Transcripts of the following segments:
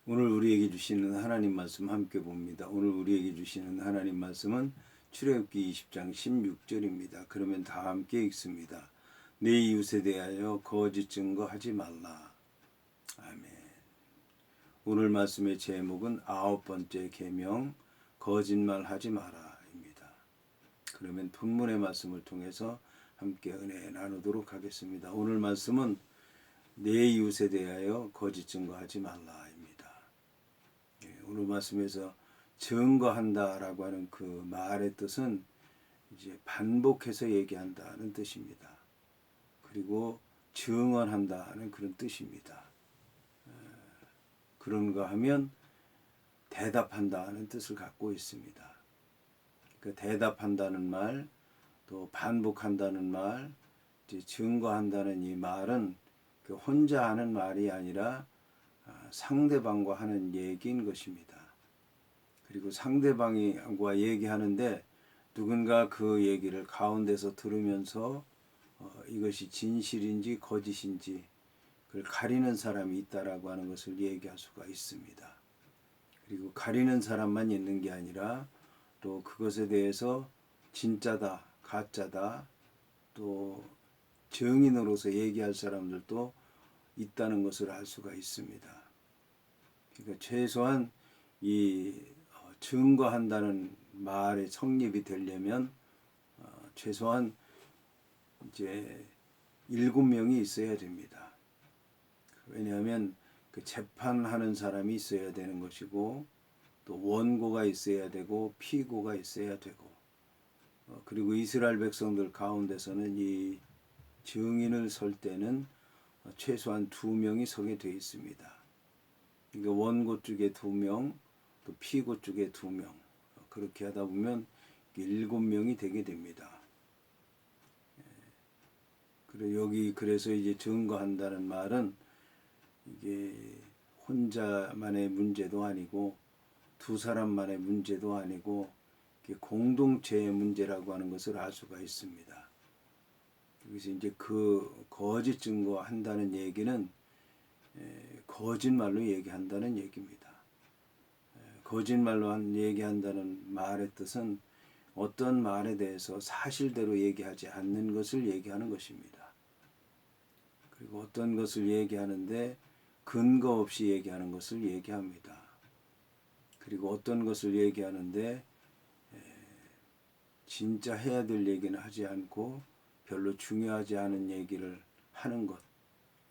오늘 우리에게 주시는 하나님 말씀 함께 봅니다. 오늘 우리에게 주시는 하나님 말씀은 출애굽기 20장 16절입니다. 그러면 다 함께 읽습니다. 내 이웃에 대하여 거짓 증거하지 말라. 아멘. 오늘 말씀의 제목은 9번째 계명 거짓말하지 마라입니다. 그러면 본문의 말씀을 통해서 함께 은혜 나누도록 하겠습니다. 오늘 말씀은 내 이웃에 대하여 거짓 증거하지 말라입니다. 오늘 말씀에서 증거한다라고 하는 그 말의 뜻은 이제 반복해서 얘기한다는 뜻입니다. 그리고 증언한다는 그런 뜻입니다. 그런가 하면 대답한다는 뜻을 갖고 있습니다. 그 대답한다는 말, 또 반복한다는 말, 이제 증거한다는 이 말은 그 혼자 하는 말이 아니라 상대방과 하는 얘기인 것입니다. 그리고 상대방과 얘기하는데 누군가 그 얘기를 가운데서 들으면서 이것이 진실인지 거짓인지 그걸 가리는 사람이 있다라고 하는 것을 얘기할 수가 있습니다. 그리고 가리는 사람만 있는 게 아니라 또 그것에 대해서 진짜다, 가짜다, 또 증인으로서 얘기할 사람들도 있다는 것을 알 수가 있습니다. 그러니까 최소한 이 증거한다는 말의 성립이 되려면 최소한 이제 7명이 있어야 됩니다. 왜냐하면 그 재판하는 사람이 있어야 되는 것이고 또 원고가 있어야 되고 피고가 있어야 되고 그리고 이스라엘 백성들 가운데서는 이 증인을 설 때는 최소한 2명이 서게 되어 있습니다. 그러니까 원고 쪽에 2명, 또 피고 쪽에 2명, 그렇게 하다 보면 7명이 되게 됩니다. 그래서 이제 증거한다는 말은 이게 혼자만의 문제도 아니고 두 사람만의 문제도 아니고 공동체의 문제라고 하는 것을 알 수가 있습니다. 그래서 이제 그 거짓 증거한다는 얘기는 거짓말로 얘기한다는 얘기입니다. 거짓말로 얘기한다는 말의 뜻은 어떤 말에 대해서 사실대로 얘기하지 않는 것을 얘기하는 것입니다. 그리고 어떤 것을 얘기하는데 근거 없이 얘기하는 것을 얘기합니다. 그리고 어떤 것을 얘기하는데 진짜 해야 될 얘기는 하지 않고 별로 중요하지 않은 얘기를 하는 것,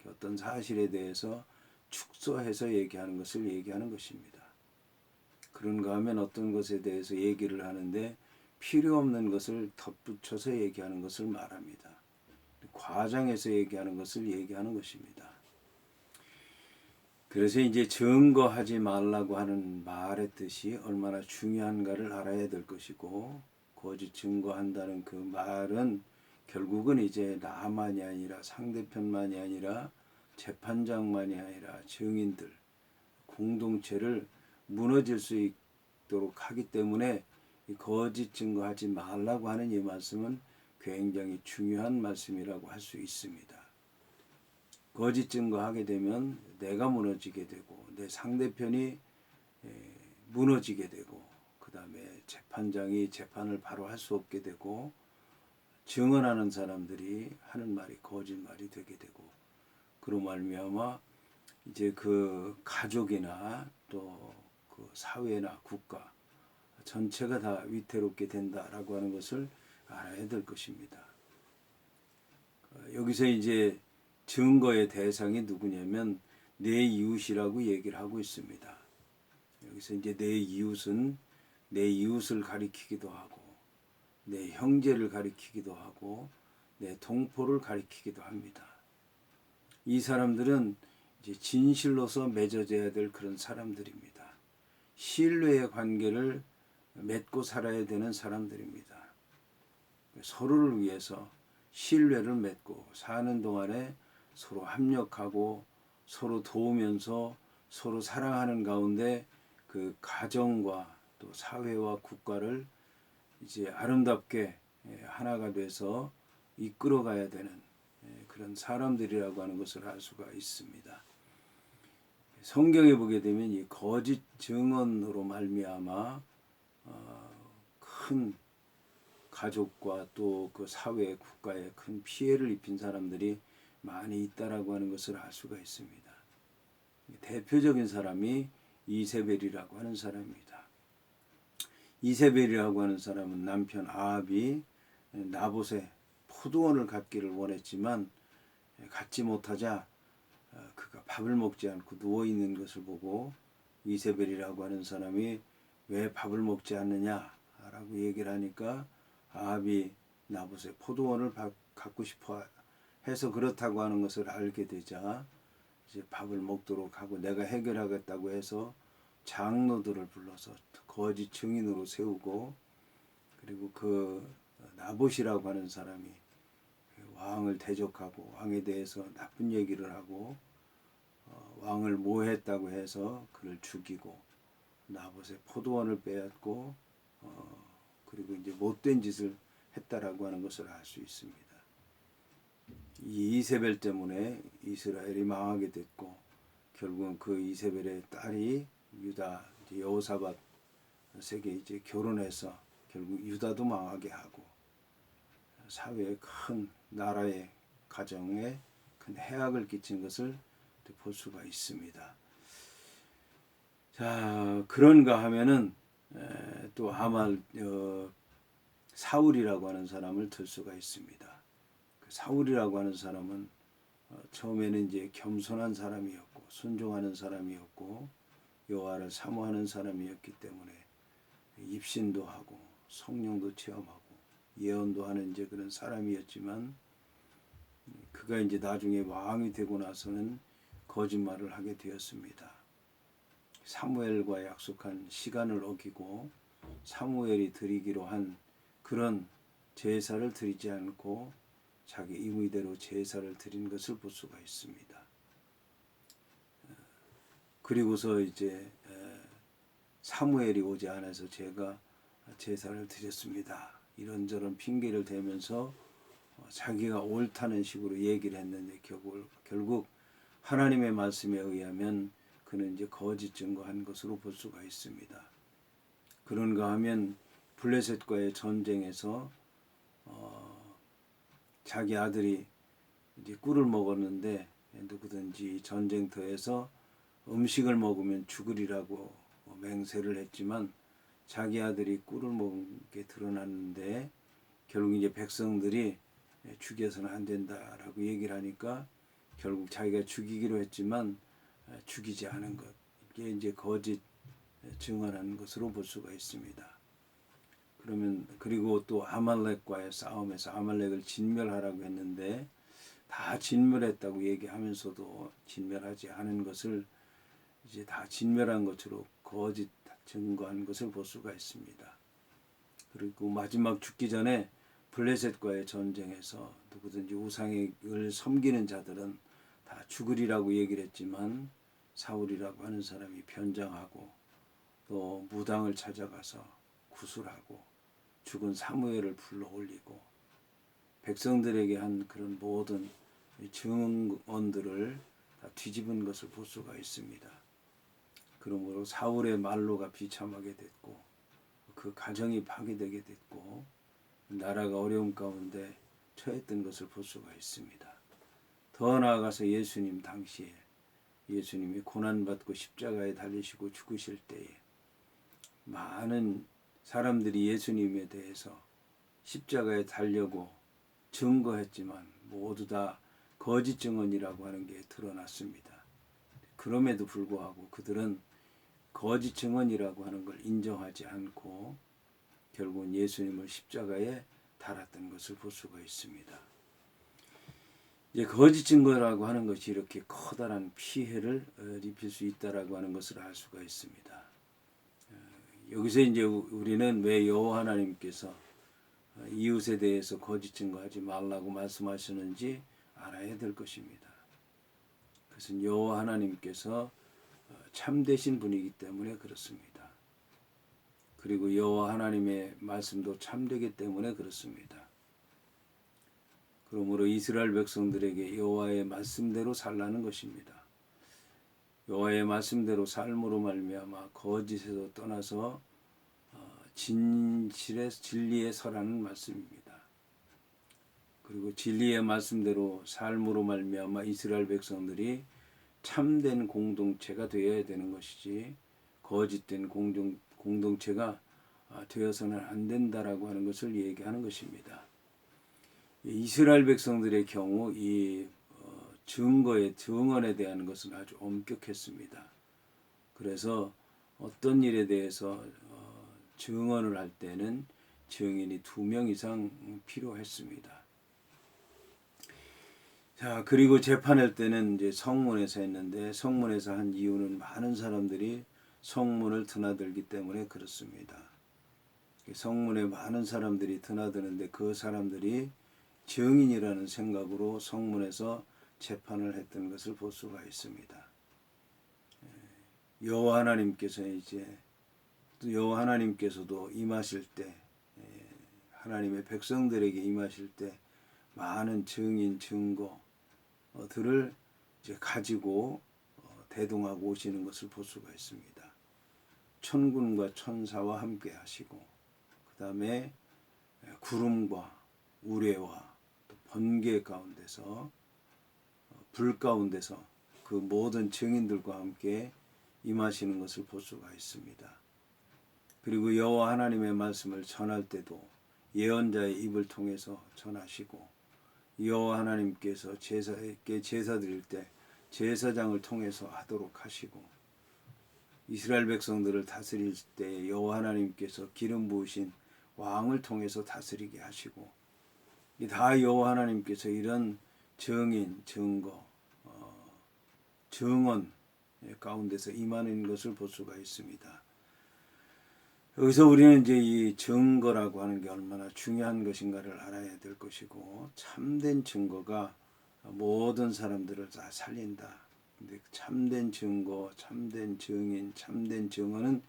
어떤 사실에 대해서 축소해서 얘기하는 것을 얘기하는 것입니다. 그런가 하면 어떤 것에 대해서 얘기를 하는데 필요 없는 것을 덧붙여서 얘기하는 것을 말합니다. 과장해서 얘기하는 것을 얘기하는 것입니다. 그래서 이제 증거하지 말라고 하는 말의 뜻이 얼마나 중요한가를 알아야 될 것이고 거짓 증거한다는 그 말은 결국은 이제 나만이 아니라 상대편만이 아니라 재판장만이 아니라 증인들, 공동체를 무너질 수 있도록 하기 때문에 이 거짓 증거하지 말라고 하는 이 말씀은 굉장히 중요한 말씀이라고 할 수 있습니다. 거짓 증거하게 되면 내가 무너지게 되고 내 상대편이 무너지게 되고 그 다음에 재판장이 재판을 바로 할 수 없게 되고 증언하는 사람들이 하는 말이 거짓말이 되게 되고 그로 말미암아 이제 그 가족이나 또 그 사회나 국가 전체가 다 위태롭게 된다라고 하는 것을 알아야 될 것입니다. 여기서 이제 증거의 대상이 누구냐면 내 이웃이라고 얘기를 하고 있습니다. 여기서 이제 내 이웃은 내 이웃을 가리키기도 하고 내 형제를 가리키기도 하고 내 동포를 가리키기도 합니다. 이 사람들은 이제 진실로서 맺어져야 될 그런 사람들입니다. 신뢰의 관계를 맺고 살아야 되는 사람들입니다. 서로를 위해서 신뢰를 맺고 사는 동안에 서로 합력하고 서로 도우면서 서로 사랑하는 가운데 그 가정과 또 사회와 국가를 이제 아름답게 하나가 돼서 이끌어가야 되는 그런 사람들이라고 하는 것을 알 수가 있습니다. 성경에 보게 되면 이 거짓 증언으로 말미암아 큰 가족과 또 그 사회, 국가에 큰 피해를 입힌 사람들이 많이 있다라고 하는 것을 알 수가 있습니다. 대표적인 사람이 이세벨이라고 하는 사람입니다. 이세벨이라고 하는 사람은 남편 아합이 나봇의 포도원을 갖기를 원했지만 갖지 못하자 그가 밥을 먹지 않고 누워 있는 것을 보고 이세벨이라고 하는 사람이 왜 밥을 먹지 않느냐라고 얘기를 하니까 아합이 나봇의 포도원을 갖고 싶어 해서 그렇다고 하는 것을 알게 되자 이제 밥을 먹도록 하고 내가 해결하겠다고 해서 장로들을 불러서 거짓 증인으로 세우고 그리고 그 나봇이라고 하는 사람이 왕을 대적하고 왕에 대해서 나쁜 얘기를 하고 왕을 모했다고 해서 그를 죽이고 나봇의 포도원을 빼앗고 그리고 이제 못된 짓을 했다라고 하는 것을 알 수 있습니다. 이 이세벨 때문에 이스라엘이 망하게 됐고 결국은 그 이세벨의 딸이 유다 여호사밧에게 이제 결혼해서 결국 유다도 망하게 하고 사회에 큰 나라의 가정에 큰 해악을 끼친 것을 볼 수가 있습니다. 자, 그런가 하면은 또 사울이라고 하는 사람을 들 수가 있습니다. 그 사울이라고 하는 사람은 처음에는 이제 겸손한 사람이었고 순종하는 사람이었고 여호와를 사모하는 사람이었기 때문에 입신도 하고 성령도 체험하고 예언도 하는 이제 그런 사람이었지만 그가 이제 나중에 왕이 되고 나서는 거짓말을 하게 되었습니다. 사무엘과 약속한 시간을 어기고 사무엘이 드리기로 한 그런 제사를 드리지 않고 자기 임의대로 제사를 드린 것을 볼 수가 있습니다. 그리고서 이제 사무엘이 오지 않아서 제가 제사를 드렸습니다. 이런저런 핑계를 대면서 자기가 옳다는 식으로 얘기를 했는데 결국 하나님의 말씀에 의하면 그는 이제 거짓 증거한 것으로 볼 수가 있습니다. 그런가 하면 블레셋과의 전쟁에서 자기 아들이 이제 꿀을 먹었는데 누구든지 전쟁터에서 음식을 먹으면 죽으리라고 맹세를 했지만 자기 아들이 꿀을 먹은 게 드러났는데 결국 이제 백성들이 죽여서는 안 된다라고 얘기를 하니까 결국 자기가 죽이기로 했지만 죽이지 않은 것, 이게 이제 거짓 증언한 것으로 볼 수가 있습니다. 그러면 그리고 또 아말렉과의 싸움에서 아말렉을 진멸하라고 했는데 다 진멸했다고 얘기하면서도 진멸하지 않은 것을 이제 다 진멸한 것으로 거짓 증거한 것을 볼 수가 있습니다. 그리고 마지막 죽기 전에 블레셋과의 전쟁에서 누구든지 우상을 섬기는 자들은 다 죽으리라고 얘기를 했지만 사울이라고 하는 사람이 변장하고 또 무당을 찾아가서 구술하고 죽은 사무엘을 불러 올리고 백성들에게 한 그런 모든 증언들을 다 뒤집은 것을 볼 수가 있습니다. 그러므로 사울의 말로가 비참하게 됐고 그 가정이 파괴되게 됐고 나라가 어려움 가운데 처했던 것을 볼 수가 있습니다. 더 나아가서 예수님 당시에 예수님이 고난받고 십자가에 달리시고 죽으실 때에 많은 사람들이 예수님에 대해서 십자가에 달려고 증거했지만 모두 다 거짓 증언이라고 하는 게 드러났습니다. 그럼에도 불구하고 그들은 거짓 증언이라고 하는 걸 인정하지 않고 결국은 예수님을 십자가에 달았던 것을 볼 수가 있습니다. 이제 거짓 증거라고 하는 것이 이렇게 커다란 피해를 입힐 수 있다라고 하는 것을 알 수가 있습니다. 여기서 이제 우리는 왜 여호와 하나님께서 이웃에 대해서 거짓 증거하지 말라고 말씀하시는지 알아야 될 것입니다. 그것은 여호와 하나님께서 참되신 분이기 때문에 그렇습니다. 그리고 여호와 하나님의 말씀도 참되기 때문에 그렇습니다. 그러므로 이스라엘 백성들에게 여호와의 말씀대로 살라는 것입니다. 여호와의 말씀대로 삶으로 말미암아 거짓에서 떠나서 진리에 서라는 말씀입니다. 그리고 진리의 말씀대로 삶으로 말미암아 이스라엘 백성들이 참된 공동체가 되어야 되는 것이지 거짓된 공동체가 되어서는 안 된다라고 하는 것을 얘기하는 것입니다. 이스라엘 백성들의 경우 이 증언에 대한 것은 아주 엄격했습니다. 그래서 어떤 일에 대해서 증언을 할 때는 증인이 2명 이상 필요했습니다. 자, 그리고 재판할 때는 이제 성문에서 했는데 성문에서 한 이유는 많은 사람들이 성문을 드나들기 때문에 그렇습니다. 성문에 많은 사람들이 드나드는데 그 사람들이 증인이라는 생각으로 성문에서 재판을 했던 것을 볼 수가 있습니다. 여호와 하나님께서 이제 여호와 하나님께서도 임하실 때 하나님의 백성들에게 임하실 때 많은 증인 증거들을 이제 가지고 대동하고 오시는 것을 볼 수가 있습니다. 천군과 천사와 함께 하시고 그 다음에 구름과 우레와 번개 가운데서 불 가운데서 그 모든 증인들과 함께 임하시는 것을 볼 수가 있습니다. 그리고 여호와 하나님의 말씀을 전할 때도 예언자의 입을 통해서 전하시고 여호와 하나님께서 제사에게 제사 드릴 때 제사장을 통해서 하도록 하시고 이스라엘 백성들을 다스릴 때 여호와 하나님께서 기름 부으신 왕을 통해서 다스리게 하시고 다 여호와 하나님께서 이런 증인, 증거, 증언 가운데서 임하는 것을 볼 수가 있습니다. 여기서 우리는 이제 이 증거라고 하는 게 얼마나 중요한 것인가를 알아야 될 것이고 참된 증거가 모든 사람들을 다 살린다. 근데 참된 증거, 참된 증인, 참된 증언은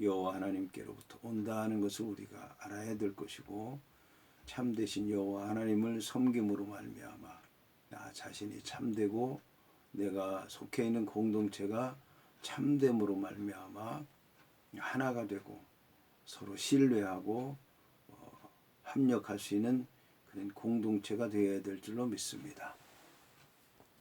여호와 하나님께로부터 온다는 것을 우리가 알아야 될 것이고 참되신 여호와 하나님을 섬김으로 말미암아 나 자신이 참되고 내가 속해 있는 공동체가 참됨으로 말미암아 하나가 되고 서로 신뢰하고 협력할 수 있는 그런 공동체가 되어야 될 줄로 믿습니다.